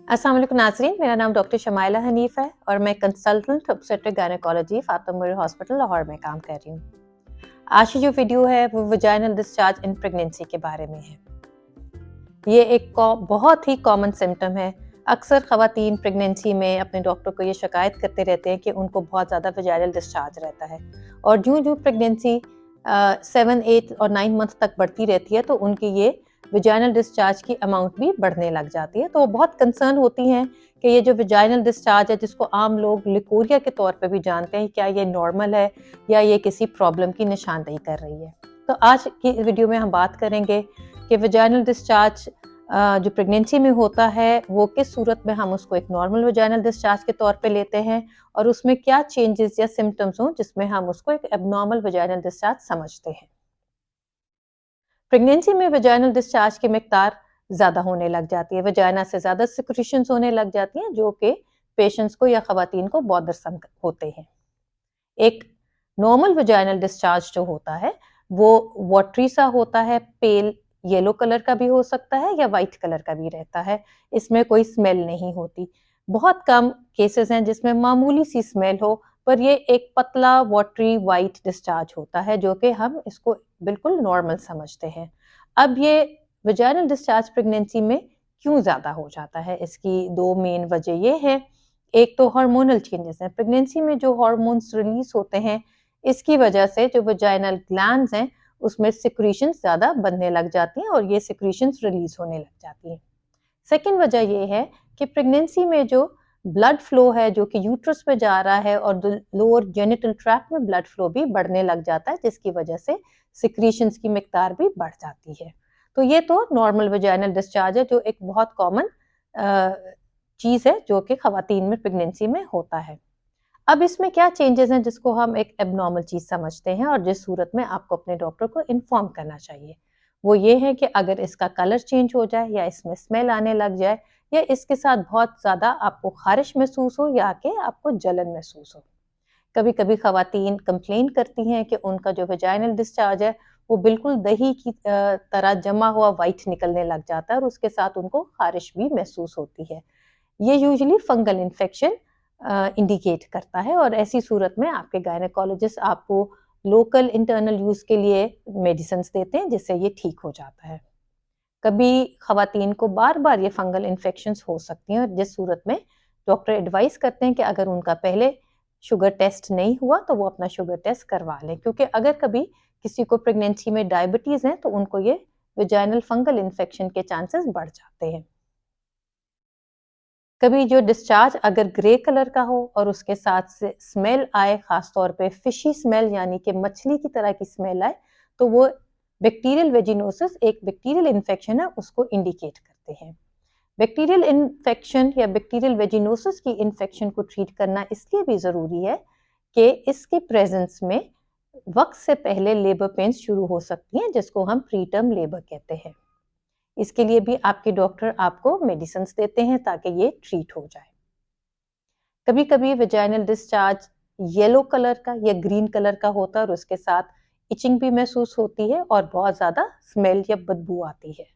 अस्सलाम वालेकुम नाज़रीन, मेरा नाम डॉक्टर शमाइला हनीफ़ है और मैं consultant obstetric gynaecology Fatima memorial hospital Lahore में काम कर रही हूँ। आज की जो वीडियो है वो वजाइनल डिस्चार्ज इन प्रेगनेंसी के बारे में है। ये एक बहुत ही कॉमन सिम्टम है। अक्सर ख़वातीन प्रेगनेंसी में अपने डॉक्टर को ये शिकायत करते रहते हैं कि उनको बहुत ज़्यादा वजाइनल डिस्चार्ज रहता है और जो प्रेगनेंसी 7, 8 और 9 मंथ तक बढ़ती रहती है तो उनकी ये वजाइनल डिस्चार्ज की अमाउंट भी बढ़ने लग जाती है। तो वो बहुत कंसर्न होती हैं कि ये जो वजाइनल डिस्चार्ज है, जिसको आम लोग लिकोरिया के तौर पे भी जानते हैं, क्या ये नॉर्मल है या ये किसी प्रॉब्लम की निशानदेही कर रही है। तो आज की वीडियो में हम बात करेंगे कि वजाइनल डिस्चार्ज जो प्रेगनेंसी में होता है वो किस सूरत में हम उसको एक नॉर्मल वजाइनल डिस्चार्ज के तौर पे लेते हैं और उसमें क्या चेंजेस या सिम्टम्स हों जिसमें हम उसको एक एबनॉर्मल वजाइनल डिस्चार्ज समझते हैं। प्रेगनेंसी में वजाइनल डिस्चार्ज की मिकदार ज़्यादा होने लग जाती है, वजाइना से ज़्यादा सिक्रीशंस होने लग जाती हैं जो कि पेशेंट्स को या ख़वातीन को बॉदरसम होते हैं। एक नॉर्मल वजाइनल डिस्चार्ज जो होता है वो वाटरी सा होता है, पेल येलो कलर का भी हो सकता है या वाइट कलर का भी रहता है। इसमें कोई स्मेल नहीं होती। बहुत कम केसेस हैं जिसमें मामूली सी स्मेल हो, पर ये एक पतला वाटरी वाइट डिस्चार्ज होता है जो कि हम इसको बिल्कुल नॉर्मल समझते हैं। अब ये वजाइनल डिस्चार्ज प्रेगनेंसी में क्यों ज़्यादा हो जाता है, इसकी दो मेन वजह ये है। एक तो हार्मोनल चेंजेस हैं, प्रेगनेंसी में जो हार्मोन्स रिलीज होते हैं इसकी वजह से जो वजाइनल ग्लैंड्स हैं उसमें सिक्रीशंस ज़्यादा बनने लग जाती हैं और ये सिक्रीशंस रिलीज होने लग जाती हैं। सेकेंड वजह ये है कि प्रेगनेंसी में जो ब्लड फ्लो है जो कि यूट्रस में जा रहा है और लोअर जेनिटल ट्रैक्ट में ब्लड फ्लो भी बढ़ने लग जाता है जिसकी वजह से सिक्रीशंस की मिकदार भी बढ़ जाती है। तो ये तो नॉर्मल वजाइनल डिस्चार्ज है जो एक बहुत कॉमन चीज़ है जो कि ख़वातीन में प्रेगनेंसी में होता है। अब इसमें क्या चेंजेस हैं जिसको हम एक एबनॉर्मल चीज़ समझते हैं और जिस सूरत में आपको अपने डॉक्टर को इन्फॉर्म करना चाहिए। वो ये है कि अगर इसका कलर चेंज हो जाए या इसमें स्मेल आने लग जाए या इसके साथ बहुत ज़्यादा आपको ख़ारिश महसूस हो या कि आपको जलन महसूस हो। कभी-कभी ख़वातीन कंप्लेन करती हैं कि उनका जो वजाइनल डिस्चार्ज है वो बिल्कुल दही की तरह जमा हुआ व्हाइट निकलने लग जाता है और उसके साथ उनको ख़ारिश भी महसूस होती है। ये यूजुअली फंगल इन्फेक्शन इंडिकेट करता है और ऐसी सूरत में आपके गायनेकोलॉजिस्ट आपको लोकल इंटरनल यूज़ के लिए मेडिसिन्स देते हैं जिससे ये ठीक हो जाता है। कभी ख़वातीन को बार-बार ये फंगल इन्फेक्शंस हो सकती हैं और जिस सूरत में डॉक्टर एडवाइस करते हैं कि अगर उनका पहले शुगर टेस्ट नहीं हुआ तो वो अपना शुगर टेस्ट करवा लें, क्योंकि अगर कभी किसी को प्रेगनेंसी में डायबिटीज़ है तो उनको ये वजाइनल फंगल इन्फेक्शन के चांसेस बढ़ जाते हैं। कभी जो डिस्चार्ज अगर ग्रे कलर का हो और उसके साथ से स्मेल आए, खास तौर पे फिशी स्मेल यानी कि मछली की तरह की स्मेल आए, तो वो बैक्टीरियल वेजिनोसिस एक बैक्टीरियल इन्फेक्शन है उसको इंडिकेट करते हैं। बैक्टीरियल इन्फेक्शन या बैक्टीरियल वेजिनोसिस की इन्फेक्शन को ट्रीट करना इसलिए भी ज़रूरी है कि इसके प्रेजेंस में वक्त से पहले लेबर पेन्स शुरू हो सकती हैं जिसको हम प्री टर्म लेबर कहते हैं। इसके लिए भी आपके डॉक्टर आपको मेडिसिन देते हैं ताकि ये ट्रीट हो जाए। कभी कभी वेजाइनल डिस्चार्ज येलो कलर का या ग्रीन कलर का होता है और उसके साथ इचिंग भी महसूस होती है और बहुत ज़्यादा स्मेल या बदबू आती है।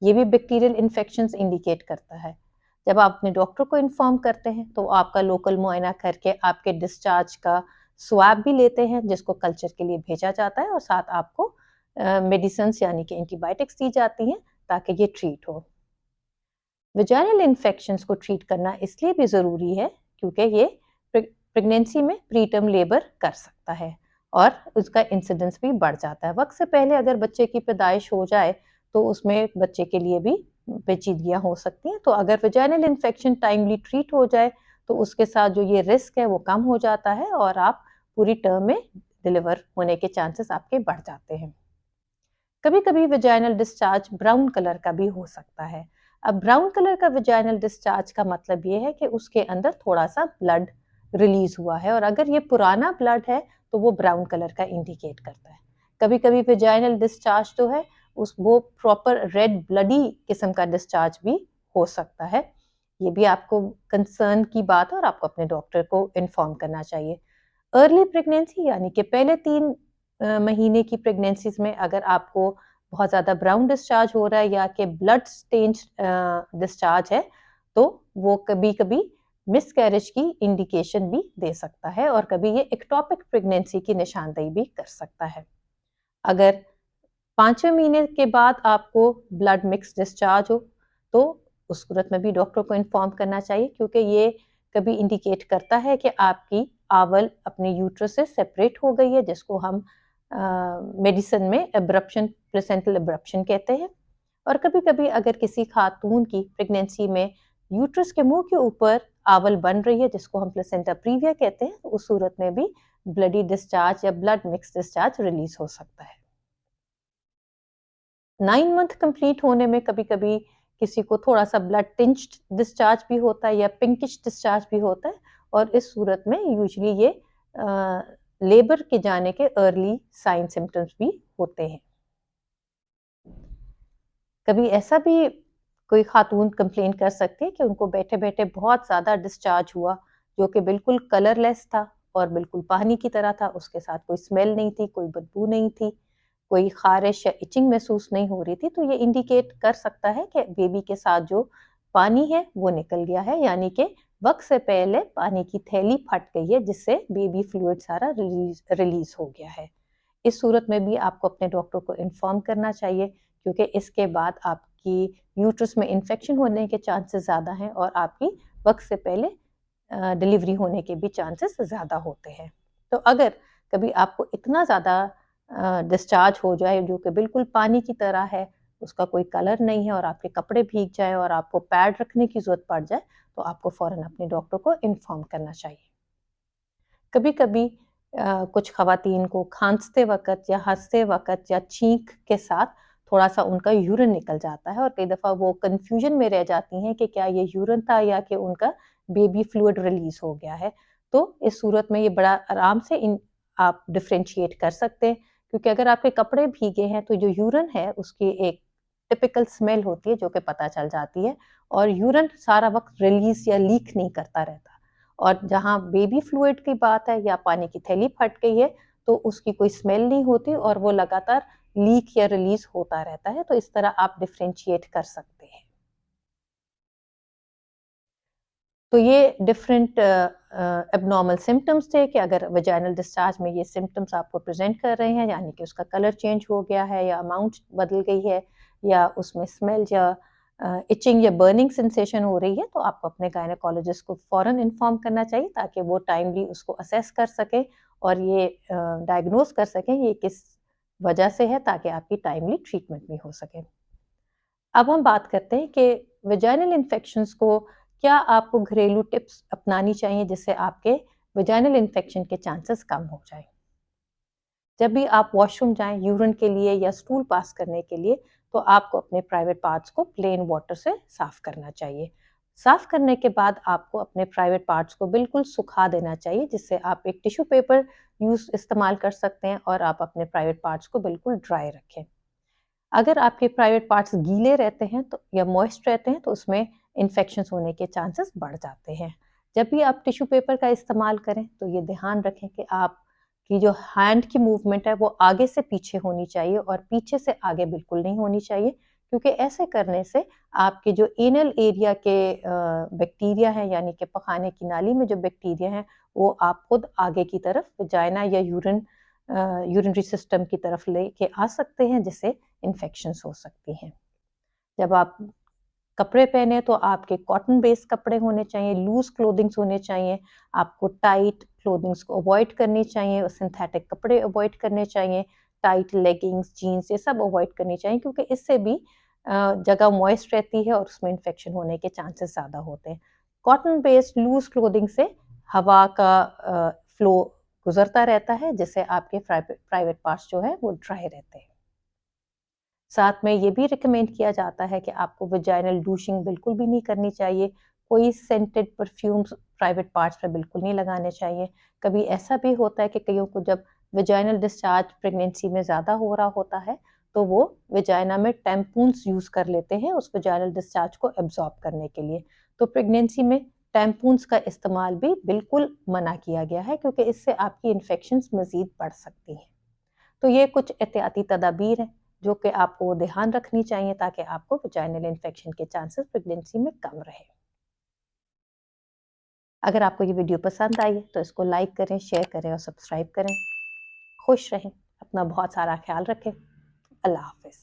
ये भी बैक्टीरियल इन्फेक्शंस इंडिकेट करता है। जब आप अपने डॉक्टर को इन्फॉर्म करते हैं तो आपका लोकल मुआयना करके आपके डिस्चार्ज का स्वाब भी लेते हैं जिसको कल्चर के लिए भेजा जाता है और साथ आपको मेडिसिन यानी कि एंटीबायोटिक्स दी जाती हैं ताकि ये ट्रीट हो। वेजाइनल इन्फेक्शंस को ट्रीट करना इसलिए भी ज़रूरी है क्योंकि ये प्रेगनेंसी में प्रीटर्म लेबर कर सकता है और उसका इंसिडेंस भी बढ़ जाता है। वक्त से पहले अगर बच्चे की पैदाइश हो जाए तो उसमें बच्चे के लिए भी पेचीदगियाँ हो सकती हैं। तो अगर वेजाइनल इन्फेक्शन टाइमली ट्रीट हो जाए तो उसके साथ जो ये रिस्क है वो कम हो जाता है और आप पूरी टर्म में डिलीवर होने के चांसेस आपके बढ़ जाते हैं। कभी कभी वेजाइनल डिस्चार्ज ब्राउन कलर का भी हो सकता है। अब ब्राउन कलर का वेजाइनल डिस्चार्ज का मतलब ये है कि उसके अंदर थोड़ा सा ब्लड रिलीज हुआ है और अगर ये पुराना ब्लड है तो वो ब्राउन कलर का इंडिकेट करता है। कभी कभी वेजाइनल डिस्चार्ज जो है वो प्रॉपर रेड ब्लडी किस्म का डिस्चार्ज भी हो सकता है। ये भी आपको कंसर्न की बात है और आपको अपने डॉक्टर को इन्फॉर्म करना चाहिए। अर्ली प्रेगनेंसी यानी कि पहले 3 महीने की प्रेगनेंसीज में अगर आपको बहुत ज़्यादा ब्राउन डिस्चार्ज हो रहा है या कि ब्लड स्टेन्ड डिस्चार्ज है तो वो कभी कभी मिसकैरेज की इंडिकेशन भी दे सकता है और कभी ये एक्टोपिक प्रेगनेंसी की निशानदेही भी कर सकता है। अगर 5वें महीने के बाद आपको ब्लड मिक्स डिस्चार्ज हो तो उस सूरत में भी डॉक्टर को इन्फॉर्म करना चाहिए, क्योंकि ये कभी इंडिकेट करता है कि आपकी आवल अपने यूट्रस से सेपरेट हो गई है, जिसको हम मेडिसिन में एब्रप्शन, प्लेसेंटल एब्रप्शन कहते हैं। और कभी कभी अगर किसी खातून की प्रेगनेंसी में यूट्रस के मुंह के ऊपर आवल बन रही है, जिसको हम प्लेसेंटा प्रीविया कहते हैं, तो उस सूरत में भी ब्लडी डिस्चार्ज या ब्लड मिक्स डिस्चार्ज रिलीज हो सकता है। 9 मंथ कंप्लीट होने में कभी कभी किसी को थोड़ा सा ब्लड टिंच्ड डिस्चार्ज भी होता है या पिंकिश डिस्चार्ज भी होता है, और इस सूरत में यूजुअली ये लेबर के जाने के अर्ली साइन सिम्टम्स भी होते हैं। कभी ऐसा भी कोई खातून कंप्लेन कर सकती है कि उनको बैठे बैठे बहुत ज़्यादा डिस्चार्ज हुआ, जो कि बिल्कुल कलरलेस था और बिल्कुल पानी की तरह था, उसके साथ कोई स्मेल नहीं थी, कोई बदबू नहीं थी, कोई खारिश या इचिंग महसूस नहीं हो रही थी। तो ये इंडिकेट कर सकता है कि बेबी के साथ जो पानी है वो निकल गया है, यानी कि वक्त से पहले पानी की थैली फट गई है, जिससे बेबी फ्लूइड सारा रिलीज हो गया है। इस सूरत में भी आपको अपने डॉक्टर को इन्फॉर्म करना चाहिए, क्योंकि इसके बाद आपकी यूट्रस में इन्फेक्शन होने के चांसेस ज़्यादा हैं और आपकी वक्त से पहले डिलीवरी होने के भी चांसेस ज़्यादा होते हैं। तो अगर कभी आपको इतना ज़्यादा डिस्चार्ज हो जाए जो कि बिल्कुल पानी की तरह है, उसका कोई कलर नहीं है और आपके कपड़े भीग जाए और आपको पैड रखने की ज़रूरत पड़ जाए, तो आपको फ़ौरन अपने डॉक्टर को इन्फॉर्म करना चाहिए। कभी कभी कुछ खवातीन को खांसते वक्त या हंसते वक्त या छींक के साथ थोड़ा सा उनका यूरिन निकल जाता है और कई दफ़ा वो कंफ्यूजन में रह जाती हैं कि क्या ये यूरिन था या कि उनका बेबी फ्लूइड रिलीज हो गया है। तो इस सूरत में ये बड़ा आराम से इन आप डिफ्रेंशिएट कर सकते हैं, क्योंकि अगर आपके कपड़े भीगे हैं तो जो यूरिन है उसकी एक टिपिकल स्मेल होती है जो कि पता चल जाती है, और यूरिन सारा वक्त रिलीज या लीक नहीं करता रहता। और जहाँ बेबी फ्लूइड की बात है या पानी की थैली फट गई है, तो उसकी कोई स्मेल नहीं होती और वो लगातार लीक या रिलीज होता रहता है। तो इस तरह आप डिफ्रेंशिएट कर सकते हैं। तो ये डिफरेंट एबनॉर्मल सिम्टम्स थे कि अगर वजाइनल डिस्चार्ज में ये सिम्टम्स आपको प्रेजेंट कर रहे हैं, यानी कि उसका कलर चेंज हो गया है या अमाउंट बदल गई है या उसमें स्मेल या इचिंग या बर्निंग सेंसेशन हो रही है, तो आपको अपने गायनेकोलॉजिस्ट को फ़ौरन इन्फॉर्म करना चाहिए ताकि वो टाइमली उसको असेस कर सके और ये डायग्नोज कर सकें ये किस वजह से है, ताकि आपकी टाइमली ट्रीटमेंट भी हो सके। अब हम बात करते हैं कि वजाइनल इन्फेक्शंस को क्या आपको घरेलू टिप्स अपनानी चाहिए जिससे आपके वजाइनल इन्फेक्शन के चांसेस कम हो जाए। जब भी आप वॉशरूम जाएं यूरिन के लिए या स्टूल पास करने के लिए, तो आपको अपने प्राइवेट पार्ट्स को प्लेन वाटर से साफ करना चाहिए। साफ करने के बाद आपको अपने प्राइवेट पार्ट्स को बिल्कुल सुखा देना चाहिए, जिससे आप एक टिश्यू पेपर इस्तेमाल कर सकते हैं और आप अपने प्राइवेट पार्ट्स को बिल्कुल ड्राई रखें। अगर आपके प्राइवेट पार्ट्स गीले रहते हैं तो या मॉइस्ट रहते हैं, तो उसमें इन्फेक्शंस होने के चांसेस बढ़ जाते हैं। जब भी आप टिश्यू पेपर का इस्तेमाल करें तो ये ध्यान रखें कि आपकी जो हैंड की मूवमेंट है वो आगे से पीछे होनी चाहिए और पीछे से आगे बिल्कुल नहीं होनी चाहिए, क्योंकि ऐसे करने से आपके जो एनल एरिया के बैक्टीरिया हैं, यानी कि पखाने की नाली में जो बैक्टीरिया हैं, वो आप खुद आगे की तरफ वजाइना या यूरिनरी सिस्टम की तरफ लेके आ सकते हैं, जिससे इन्फेक्शंस हो सकती हैं। जब आप कपड़े पहने तो आपके कॉटन बेस्ड कपड़े होने चाहिए, लूज क्लोथिंग्स होने चाहिए, आपको टाइट क्लोथिंग्स को अवॉइड करनी चाहिए और सिंथेटिक कपड़े अवॉइड करने चाहिए, टाइट लेगिंग्स, जीन्स ये सब अवॉइड करनी चाहिए, क्योंकि इससे भी जगह मॉइस्ट रहती है और उसमें इन्फेक्शन होने के चांसेस ज़्यादा होते हैं। कॉटन बेस्ड लूज क्लोथिंग से हवा का फ्लो गुजरता रहता है, जिससे आपके प्राइवेट पार्ट्स जो है वो ड्राई रहते हैं। साथ में ये भी रिकमेंड किया जाता है कि आपको वजाइनल डूशिंग बिल्कुल भी नहीं करनी चाहिए। कोई सेंटेड परफ्यूम्स प्राइवेट पार्ट्स पे बिल्कुल नहीं लगाने चाहिए। कभी ऐसा भी होता है कि कईयों को जब वजाइनल डिस्चार्ज प्रेगनेंसी में ज़्यादा हो रहा होता है, तो वो वजाइना में टैम्पून्स यूज़ कर लेते हैं उस वजाइनल डिस्चार्ज को एब्जॉर्ब करने के लिए। तो प्रेगनेंसी में टैम्पून्स का इस्तेमाल भी बिल्कुल मना किया गया है, क्योंकि इससे आपकी इन्फेक्शंस मज़ीद बढ़ सकती हैं। तो ये कुछ एहतियाती तदाबीर हैं जो कि आपको ध्यान रखनी चाहिए ताकि आपको वजाइनल इन्फेक्शन के चांसेस प्रेगनेंसी में कम रहे। अगर आपको ये वीडियो पसंद आई तो इसको लाइक करें, शेयर करें और सब्सक्राइब करें। खुश रहें, अपना बहुत सारा ख्याल रखें। अल्लाह हाफिज़।